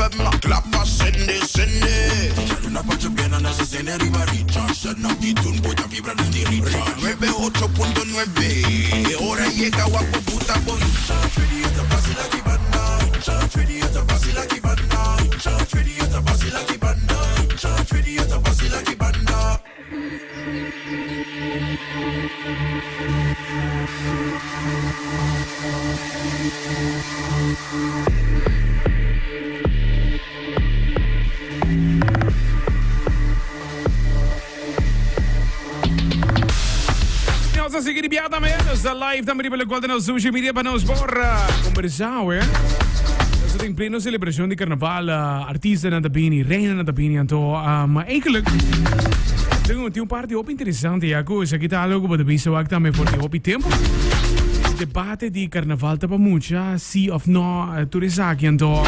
femme, clap pas sende. C'è una pace piena nella scena arriva riccia. Se non ti tu puoi da vibra di riccia. 98.9 e ora llega guapo puta boicia. Tridieta basila ki banda. Tridieta basila ki banda. Tridieta basila ki banda. Tridieta basila ki banda. Nós a seguir imediatamente a live também pelo qual nós social media para nós conversar, Nós tem pleno celebração de carnaval, artista na Tabini, reina na Tabini, então, eigenlijk tem parte op interessante, Jaco, se kita algo para bisa waktu também for op tempo. Debate de carnaval tapa mucha, sim of no, turisaki, então.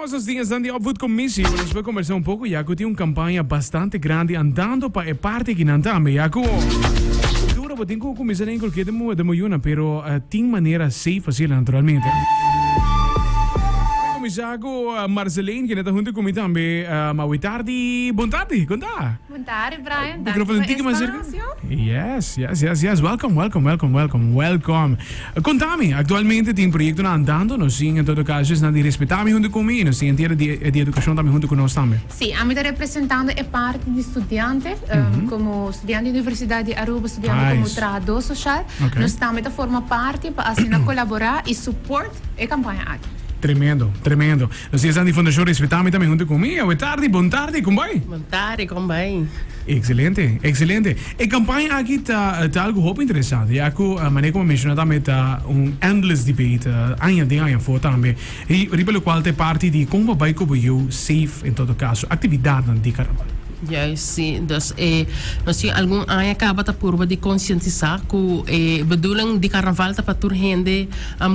Nós dias dan die opvoedcommissie, nós vamos conversar pouco, Jaco, tem campanha bastante grande andando para a parte que não também, Jaco. Dura, mas tem que começar em qualquer de moiuna, pero tem maneira safe assim, naturalmente. Começar com Marceline, que está junto comigo também, mas boa tarde, bom tarde, conta. Bom tarde, Brian. Microfone um tique mais cerca. Yes. Welcome. Contame, atualmente tem projeto andando, nós sim, em todo caso, nós respeitamos junto comigo, nós sim, em terra de educação também junto conosco também. Sim, a mim está representando a parte de estudante, como estudante da Universidade de Aruba, estudante como trabalhador social. Okay. Nós também formamos parte para assim colaborar e suporte a campanha aqui. Tremendo. Nós estamos de Fundação Respeitame também junto comigo. Boa tarde, como vai? Boa tarde, como vai? Excelente. A campanha aqui está algo muito interessante. A maneira como mencionou também está endless debate, anha for também. E pelo qual tem parte de como vai como eu safe em todo caso, atividade de carnaval. Juist, sim. Dus nós temos algum ano acaba de purba de conscientizar que bedoeling de carnaval tá para tur gente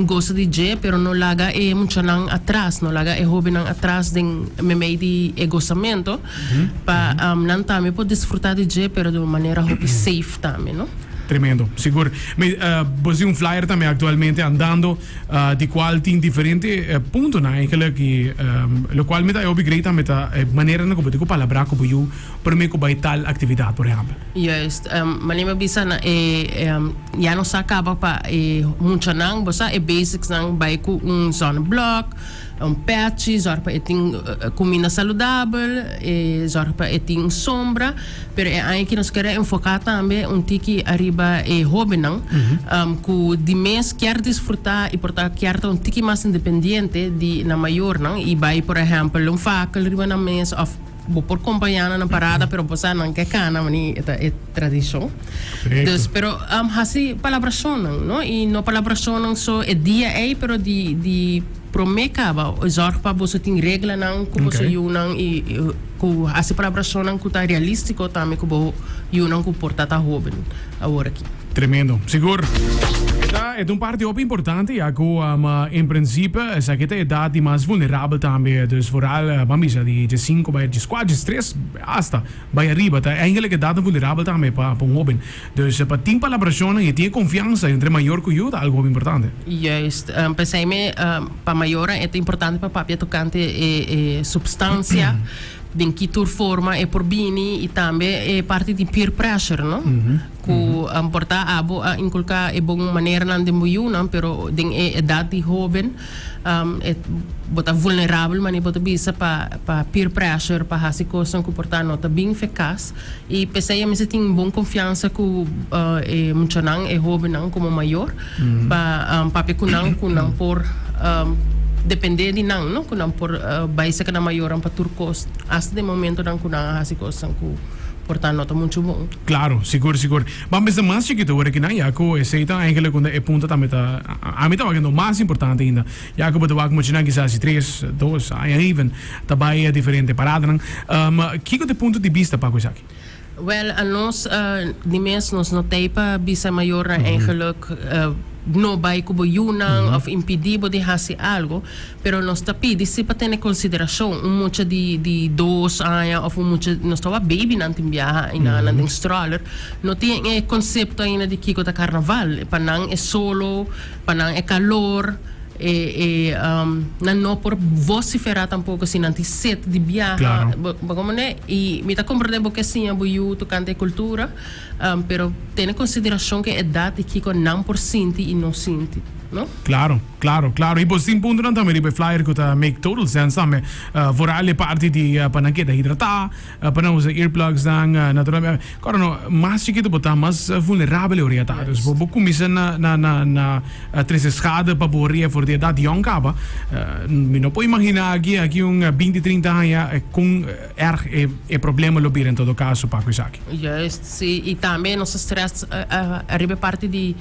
gosta de je, pero no laga muito nang atrás, no laga hobby nang atrás den meio de gozamento, para não também pode desfrutar de je, pero de uma maneira hobby safe também, não? Tremendo, seguro. Você flyer também atualmente andando de qual tem diferente ponto na que lo qual me dá upgrade também da maneira na como te palabra como eu para mim como tal atividade por exemplo. Yes, maneira bisa na já não se acaba para muito nang, você basics nang vai com sunblock, patch, zorg para ter comida saudável, zorg para ter sombra, pero aí que nós queremos enfocar também tiki arriba hobby não, que de mês quer desfrutar e portar quer ter tiki mais independente de na maior não, e vai por exemplo faca arriba na mês of por acompanhar na parada, pero você não quer cana, mani é tradição. Dus, pero hasi palabração não, e no palabração só é dia pero de promekaba zorg para você ter regra não que você não e que a celebração não que tá realístico também que você não que porta tá jovem agora aqui. Tremendo, seguro. É parte op importante, ja, in principe is dat de idade mais vulnerável também, dus vooral mamisa de 5 bij de 4 de 3 hasta bij arriba, tá eigenlijk idade vulnerável também para jovem. Dus para ter colaboração e ter confiança entre maior que eu, é algo importante. Juist, pensei-me para maior é importante para papia tocante substância. Den que tur forma por bini e também é parte de peer pressure, não? Que porta abo a inculcar bom maneira não de moiuna, pero den idade jovem é bota vulnerável, mas bota bisa para peer pressure para hasi coisa que porta nota bem eficaz e pensei a mim se tem bom confiança que muito não é jovem não como maior para papi kunang por depende de não que não por baisa que na maior para turcos hasta de momento não que não hasi coisa que portanto nota muito bom. Claro, seguro. Vamos mais chiquito agora que não Jaco, esse então eigenlijk quando é ponto também tá a mim tá vendo mais importante ainda. Jaco pode vai imaginar que se 3, 2, even também é diferente parada não. Que de ponto de vista para coisa aqui? Well, a nós de mês nós notei para bisa maior eigenlijk no vai como yunang of impedir de fazer algo, pero nós tá pedi se para ter consideração muito de 2 anos ou muito nós estava baby não tem viaja na tem stroller, não tem conceito ainda de que o carnaval, para não é solo, para não é calor, não por vociferar tampouco assim anti-set de viajar Claro. como né e me tá compreendendo porque sim a buiu tocante cultura pero tem em consideração que a idade que não por sinti e não sinti no? Claro. E po sin punto também ribe flyer que tá make total sense também. Vorale parte di panangkita hidratar, para usar earplugs dan naturalmente. Cara no mais chiquito botar mais vulnerável orientados. Bo começa na três escada para borria for de idade young capa. Me não pode imaginar aqui 20, 30 anos com é problema lobir em todo caso para coisa aqui. Yes, sim, e também nosso stress arriba parte de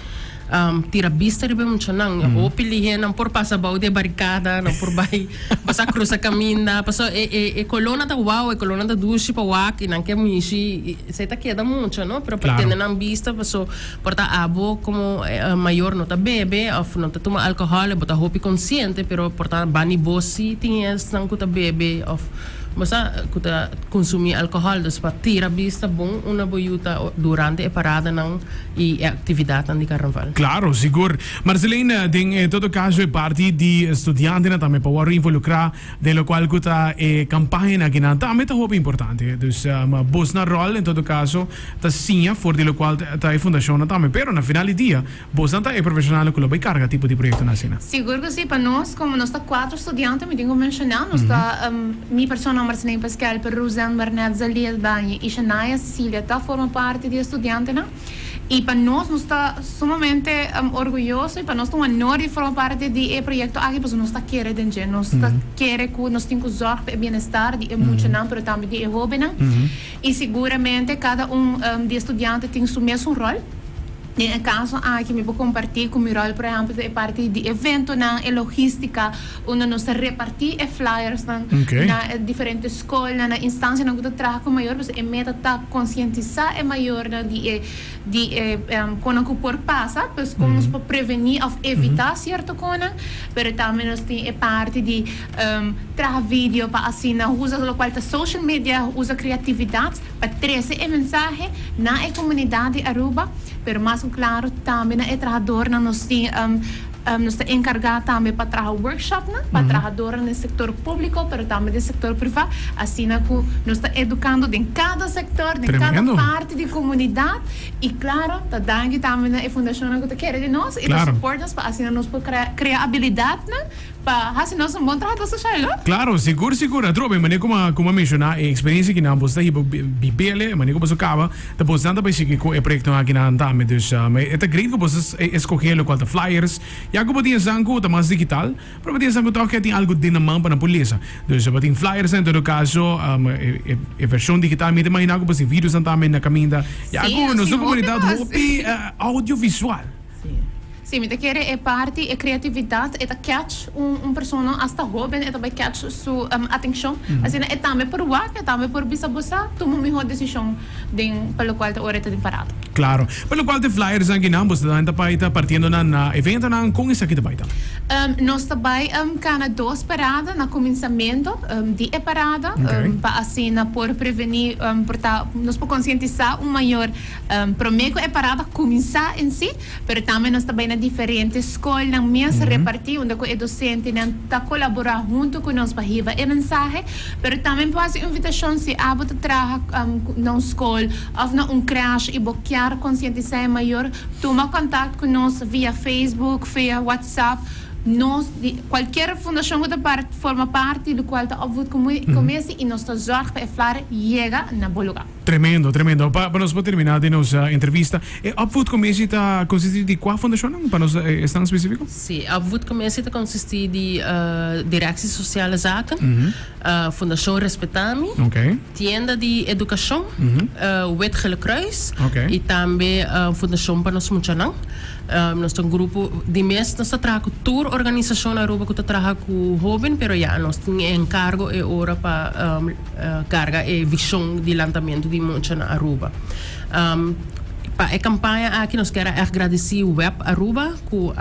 tira vista ribe muito não o pilihe não por passa balde barricada não por vai passa cruza caminha passa coluna da wow coluna da duche para wak e não que mishi se tá queda muito não pero Claro. pretende não vista passa porta abo como maior não tá bebe ou não tá toma álcool bota hopi consciente pero porta bani bossi tinha não que tá bebe ou basta kuta consumir alcohol dus para tira vista bom uma boiuta durante a parada não e a atividade de carnaval. Claro, seguro. Marcelina, em todo caso, é parte de estudante também para involucrar, de lo qual kuta campanha que não também tá muito importante. Então, bos na rol em todo caso, tá sim for de lo qual tá a fundação também, pero na final do dia, bos não tá é profissional que lo vai carga tipo de projeto na cena. Seguro que sim, para nós, como nós estamos 4 estudantes, me tenho que mencionar, nós está minha persona Marcelina Pascal, per Rosanne Barnett, Zalia Banha e Shania Cecília, tá forma parte de estudante, né? E para nós está sumamente orgulhoso e para nós é um honor de formar parte de projeto aqui, porque nós está querendo, nós está querendo que nós temos zorg para o bem-estar de muito não, mas também de jovem, e seguramente cada de estudante tem seu mesmo rol. No caso aqui me vou compartilhar com o meu rol, por exemplo, de parte de evento e logística, onde nós repartir flyers na diferentes escolas, na instância na que trabalho maior, porque a meta está conscientizar é maior de quando o por passa, pois como nós podemos prevenir ou evitar certo coisa, mas também nós tem a parte de trazer vídeo para assim, usa o qual social media, usa criatividade para trazer a mensagem na comunidade Aruba, pero mais claro também é trabalhador nós tem nós estamos encarregados também para trabalhar workshop, para trabalhar no setor público, mas também no setor privado, assim que nós estamos educando em cada setor, em cada parte da comunidade, e claro, está dando também a fundação que quer de nós, e nós suportamos para assim nós podemos criar habilidade, para assim nós um bom trabalho social. Claro, seguro. Trobe, maneira como mencionar a experiência que não posta bibele, maneira como se acaba, depois não também se que o projeto aqui não tá, mas é great que você escolher o qual tá flyers. E agora tem zango tá mais digital, para tem zango tá que tem algo de na mão para a polícia. Então, tem flyers em todo caso, a versão digital, me imagina que você vídeos também na caminha. E agora nossa comunidade hopi audiovisual. Sim, me quer é parte é criatividade, é catch pessoa hasta jovem, é também catch sua atenção, assim é também por work, é também por bisa bossa, toma melhor decisão pelo qual a hora está parada. Claro, pelo qual te flyers aqui não, você está para partindo na evento não com isso aqui também. Nós também cana 2 paradas no começamento de parada, para assim por prevenir, nós por conscientizar maior, primeiro é parada começar em si, mas também nós também diferentes escolas, na mesa repartir, onde o docente está colaborar junto com nós para riba a mensagem, mas também pode invitação se a botar trabalhar na escola ou na creche e bloquear conscientizar maior, toma contato com nós via Facebook, via WhatsApp. Nós, qualquer fundação que forma parte do qual está começa e nós estamos zorg para falar chega na bom lugar. Tremendo. Para nós terminar de nossa entrevista, a Opvoed Commissie está consiste de qual fundação? Para nós é tão específico? Sim, a Opvoed Commissie está consiste de Direção Sociale Zaken, Fundação Respetami, Tienda de Educação, Wetgele Kruis e também Fundação para nós Munchanang. Nós temos grupo de mês, nós trabalhamos tour organização na Aruba que trabalha com jovem, pero já nós temos encargo e hora para carga e visão de lançamento de muita na Aruba. pa a campanha aqui nós queremos agradecer o Web Aruba que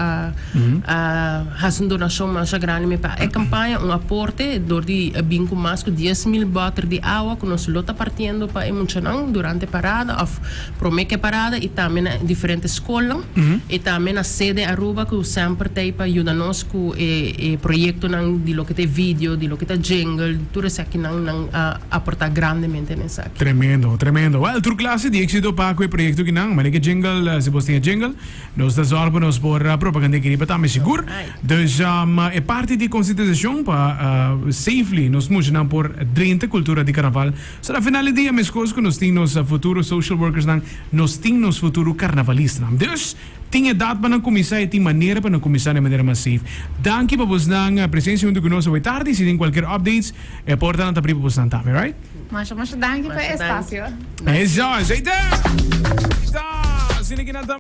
faz uma donação mais grande para a campanha aporte door die bingo mais que 10.000 bottles de água que nós lota partindo para emocionar durante a parada of promeke parada e também na diferentes escolas e também na sede Aruba que sempre tem para ajudar nós com o projeto de lo que tem vídeo de lo que tem jingle tudo isso aqui não aporta grandemente nessa aqui. Tremendo. Well, tur klase di éxito pa ko proyekto kinang malike jingle se postinha jingle nos da zorbo nos por propaganda que pa tame seguro. Dus é parte de conscientização pa safely nos mujan por 30 cultura de carnaval. So na final dia mes coisas que nos tinhos futuro social workers nang nos tinhos futuro carnavalista. Dus tinha dado para não começar e tinha maneira para não começar de maneira massiva. Danke para você na presença junto conosco hoje tarde. Se tem qualquer updates, é porta não tá para você também, right? Mas danke para o espaço. É isso,